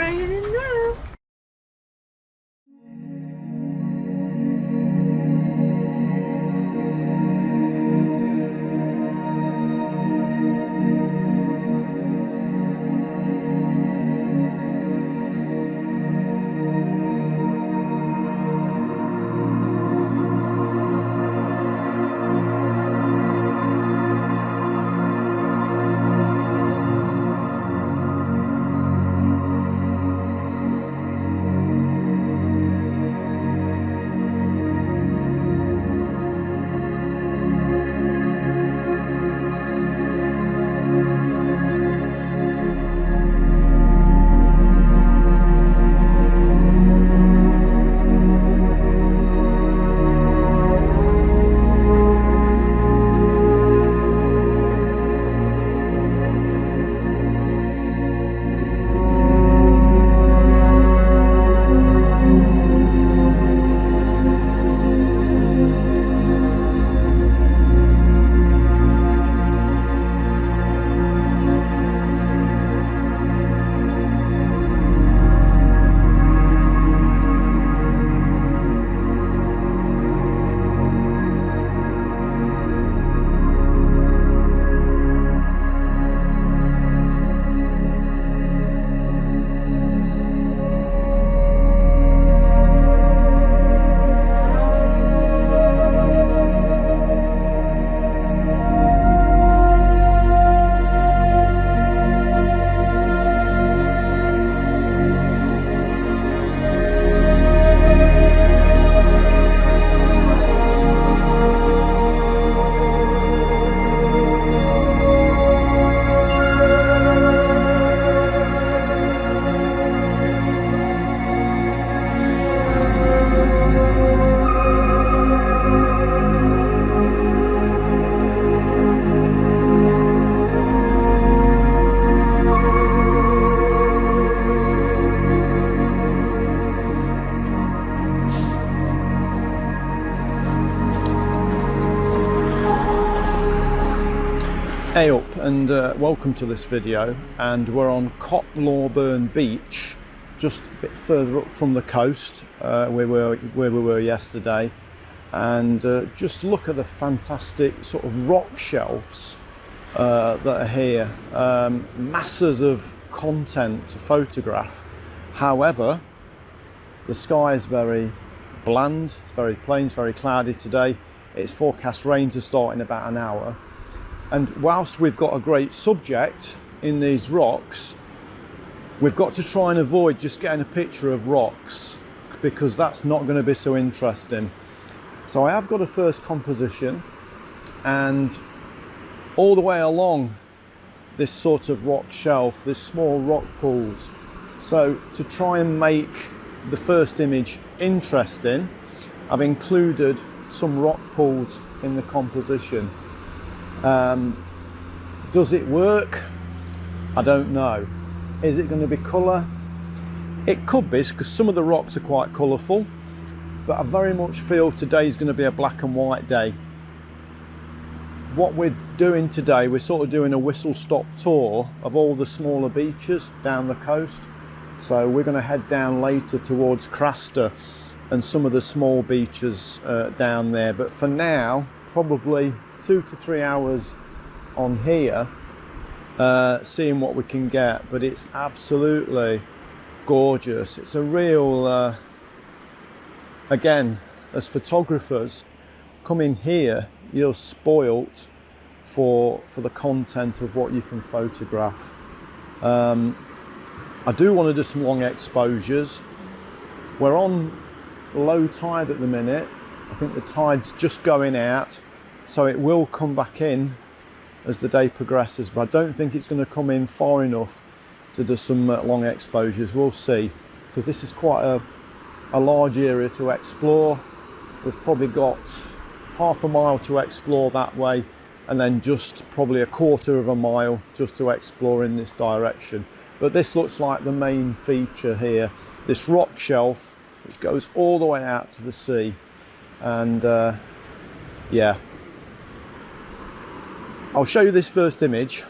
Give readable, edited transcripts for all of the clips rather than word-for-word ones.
staying in there. Hey up, and welcome to this video. And we're on Cocklawburn Beach, just a bit further up from the coast where we were yesterday. And just look at the fantastic sort of rock shelves that are here. Masses of content to photograph. However, the sky is very bland, it's very plain, it's very cloudy today. It's forecast rain to start in about an hour. And whilst we've got a great subject in these rocks, we've got to try and avoid just getting a picture of rocks, because that's not going to be so interesting. So I have got a first composition, and all the way along this sort of rock shelf, there's small rock pools. So to try and make the first image interesting, I've included some rock pools in the composition. Does it work? I don't know. Is it going to be colour? It could be, because some of the rocks are quite colourful, but I very much feel today's going to be a black and white day. What we're doing today, we're sort of doing a whistle-stop tour of all the smaller beaches down the coast. So we're going to head down later towards Craster and some of the small beaches down there. But for now, probably 2 to 3 hours on here, seeing what we can get. But it's absolutely gorgeous. It's a real, again, as photographers, coming here, you're spoilt for the content of what you can photograph. I do want to do some long exposures. We're on low tide at the minute. I think the tide's just going out, so it will come back in as the day progresses, but I don't think it's going to come in far enough to do some long exposures. We'll see, because this is quite a large area to explore. We've probably got half a mile to explore that way, and then just probably a quarter of a mile just to explore in this direction. But this looks like the main feature here, this rock shelf which goes all the way out to the sea. And yeah, I'll show you this first image.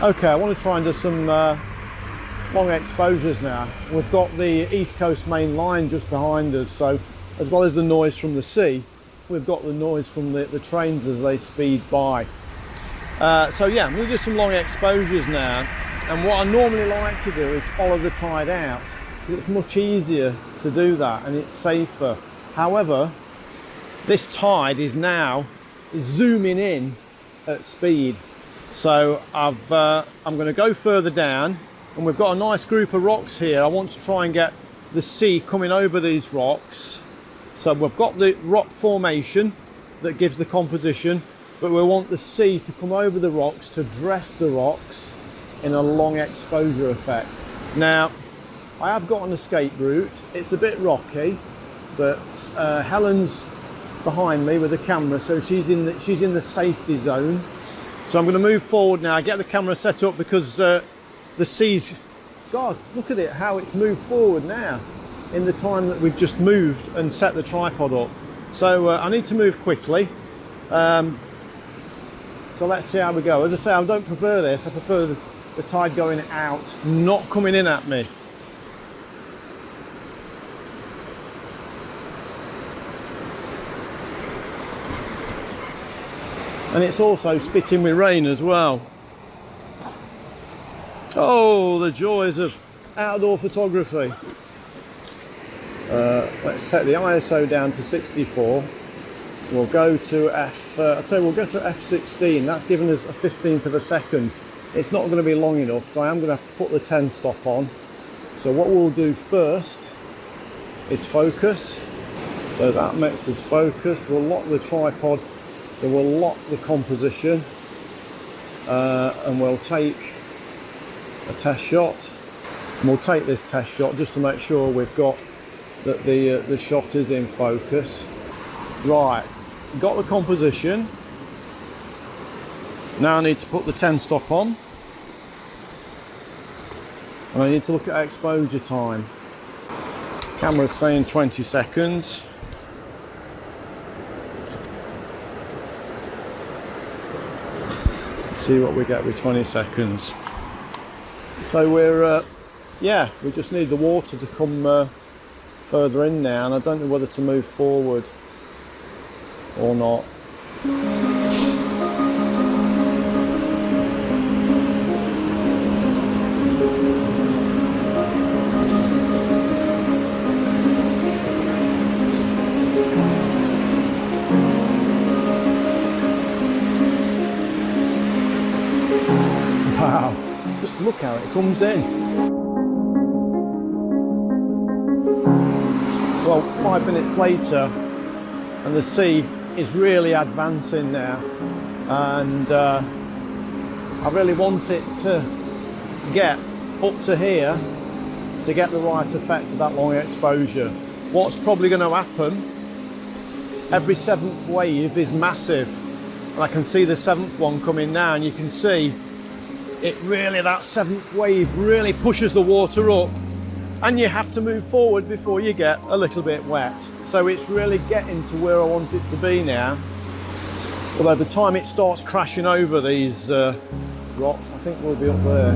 Okay, I want to try and do some long exposures now. We've got the East Coast main line just behind us, so as well as the noise from the sea, we've got the noise from the trains as they speed by. So yeah, I'm going to do some long exposures now, and what I normally like to do is follow the tide out. It's much easier to do that and it's safer. However, this tide is now zooming in at speed. So I'm going to go further down, and we've got a nice group of rocks here. I want to try and get the sea coming over these rocks. So we've got the rock formation that gives the composition, but we want the sea to come over the rocks to dress the rocks in a long exposure effect. Now, I have got an escape route. It's a bit rocky, but Helen's behind me with the camera, so she's in the safety zone. So I'm going to move forward now, get the camera set up, because the sea's, God, look at it, how it's moved forward now in the time that we've just moved and set the tripod up. So I need to move quickly. So let's see how we go. As I say, I don't prefer this. I prefer the tide going out, not coming in at me. And it's also spitting with rain as well. Oh, the joys of outdoor photography. Let's take the ISO down to 64. We'll go to we'll go to f16. That's given us a 15th of a second. It's not going to be long enough, so I am going to have to put the 10 stop on. So what we'll do first is focus. So that makes us focus. We'll lock the tripod. So we'll lock the composition, and we'll take a test shot. And we'll take this test shot just to make sure we've got that the shot is in focus. Right, got the composition. Now I need to put the 10 stop on, and I need to look at exposure time. Camera's saying 20 seconds. See what we get with 20 seconds. So we're yeah, we just need the water to come further in now, and I don't know whether to move forward or not. Wow, just look how it comes in. Well, 5 minutes later, and the sea is really advancing now, and I really want it to get up to here to get the right effect of that long exposure. What's probably going to happen, every 7th wave is massive, and I can see the 7th one coming now, and you can see it really, that 7th wave really pushes the water up, and you have to move forward before you get a little bit wet. So it's really getting to where I want it to be now. Although by the time it starts crashing over these rocks, I think we'll be up there.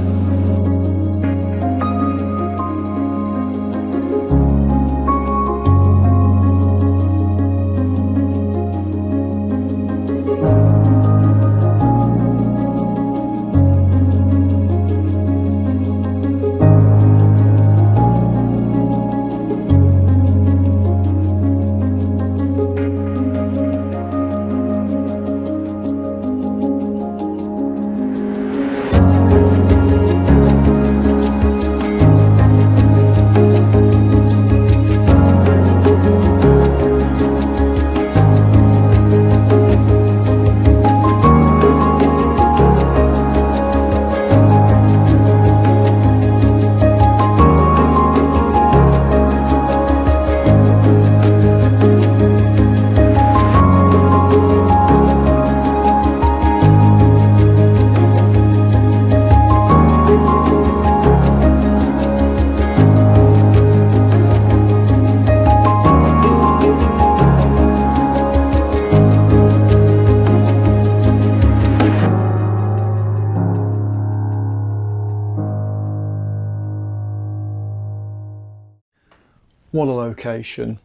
what a location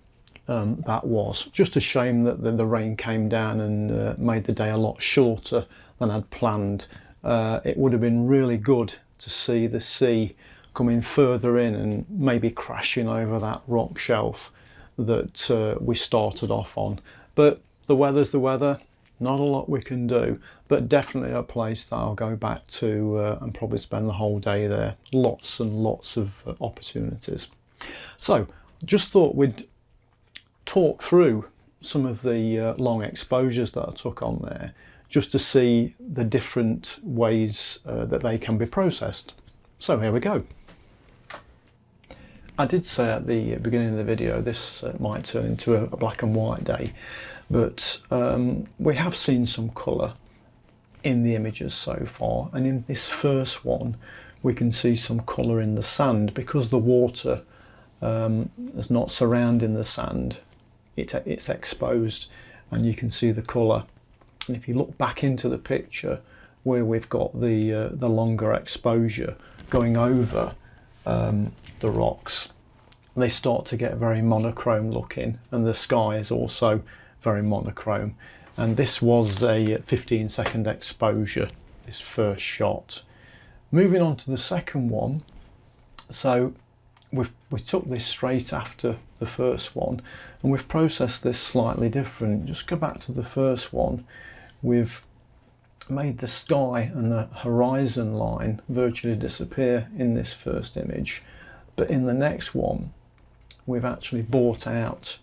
that was. Just a shame that the rain came down and made the day a lot shorter than I'd planned. It would have been really good to see the sea coming further in and maybe crashing over that rock shelf that we started off on. But the weather's the weather, not a lot we can do, but definitely a place that I'll go back to and probably spend the whole day there. Lots and lots of opportunities. So just thought we'd talk through some of the long exposures that I took on there, just to see the different ways that they can be processed. So here we go. I did say at the beginning of the video this might turn into a black and white day, but we have seen some colour in the images so far, and in this first one we can see some colour in the sand because the water is not surrounding the sand, it's exposed, and you can see the colour. And if you look back into the picture where we've got the longer exposure going over the rocks, they start to get very monochrome looking, and the sky is also very monochrome. And this was a 15-second exposure, this first shot. Moving on to the second one, so we took this straight after the first one, and we've processed this slightly different. Just go back to the first one. We've made the sky and the horizon line virtually disappear in this first image, but in the next one we've actually brought out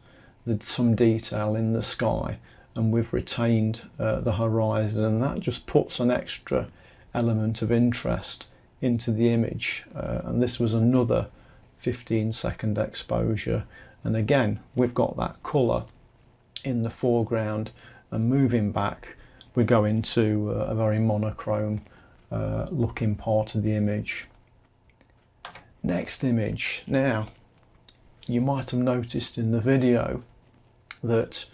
some detail in the sky, and we've retained the horizon, and that just puts an extra element of interest into the image. And this was another 15-second exposure, and again we've got that colour in the foreground, and moving back we go into a very monochrome looking part of the image. Next image. Now, you might have noticed in the video that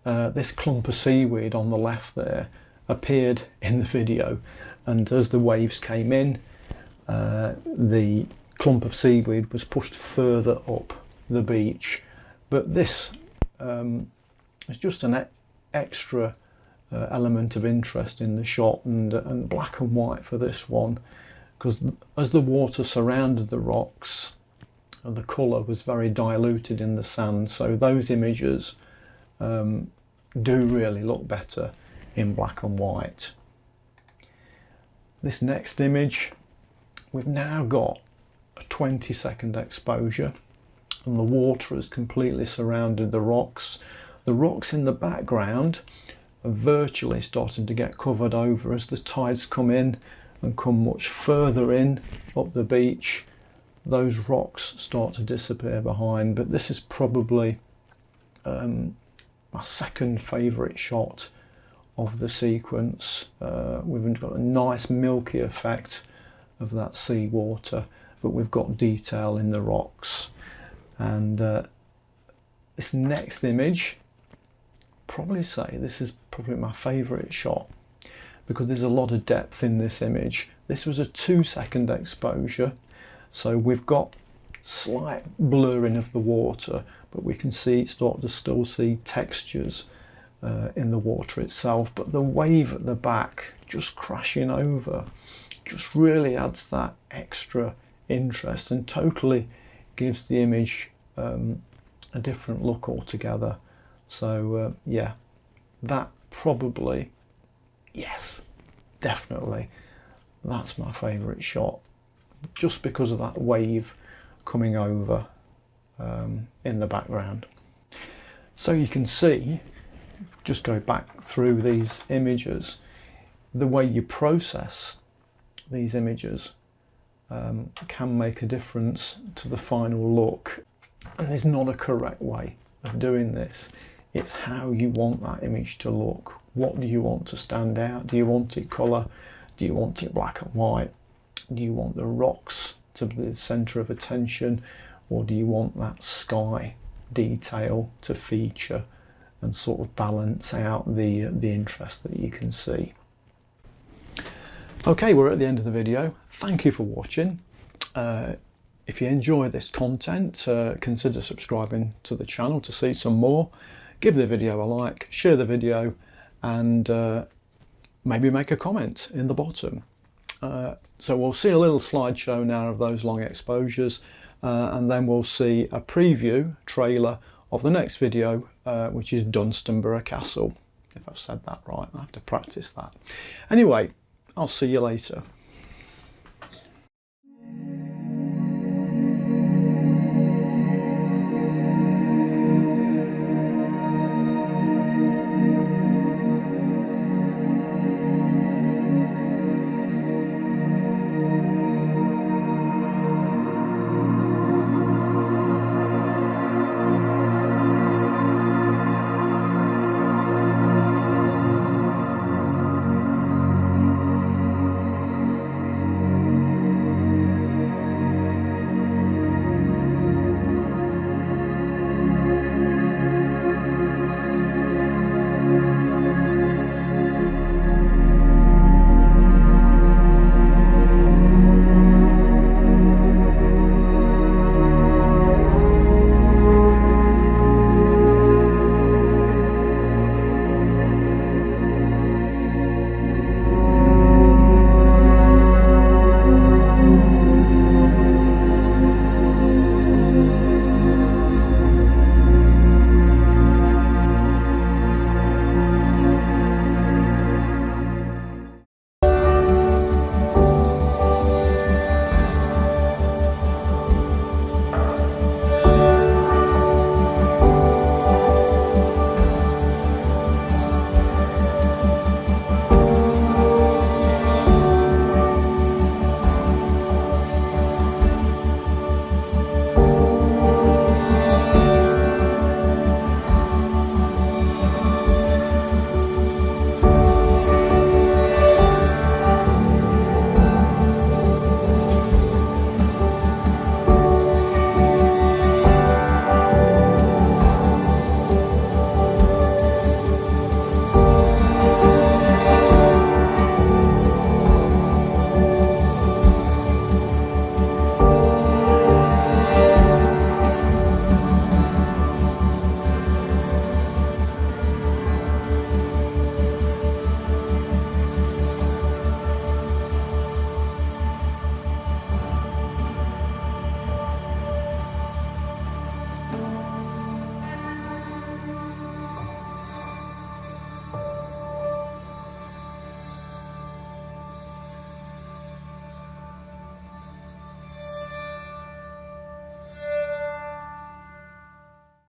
this clump of seaweed on the left there appeared in the video, and as the waves came in, the clump of seaweed was pushed further up the beach. But this is just an extra element of interest in the shot, and black and white for this one, because as the water surrounded the rocks, the colour was very diluted in the sand, so those images do really look better in black and white. This next image, we've now got a 20-second exposure, and the water has completely surrounded the rocks. The rocks in the background are virtually starting to get covered over as the tides come in and come much further in up the beach. Those rocks start to disappear behind, but this is probably my second favourite shot of the sequence. We've got a nice milky effect of that seawater, but we've got detail in the rocks. And this next image, probably say this is probably my favourite shot, because there's a lot of depth in this image. This was a 2-second exposure, so we've got slight blurring of the water, but we can start to still see textures in the water itself. But the wave at the back just crashing over just really adds that extra interest and totally gives the image a different look altogether. So yeah, that probably, yes, definitely, that's my favourite shot, just because of that wave coming over in the background. So you can see, just go back through these images, the way you process these images can make a difference to the final look. And there's not a correct way of doing this. It's how you want that image to look. What do you want to stand out? Do you want it colour? Do you want it black and white? Do you want the rocks to be the centre of attention? Or do you want that sky detail to feature and sort of balance out the interest that you can see? Okay, we're at the end of the video. Thank you for watching. If you enjoy this content, consider subscribing to the channel to see some more. Give the video a like, share the video, and maybe make a comment in the bottom. So we'll see a little slideshow now of those long exposures, and then we'll see a preview trailer of the next video, which is Dunstanburgh Castle. If I've said that right, I have to practice that. Anyway, I'll see you later.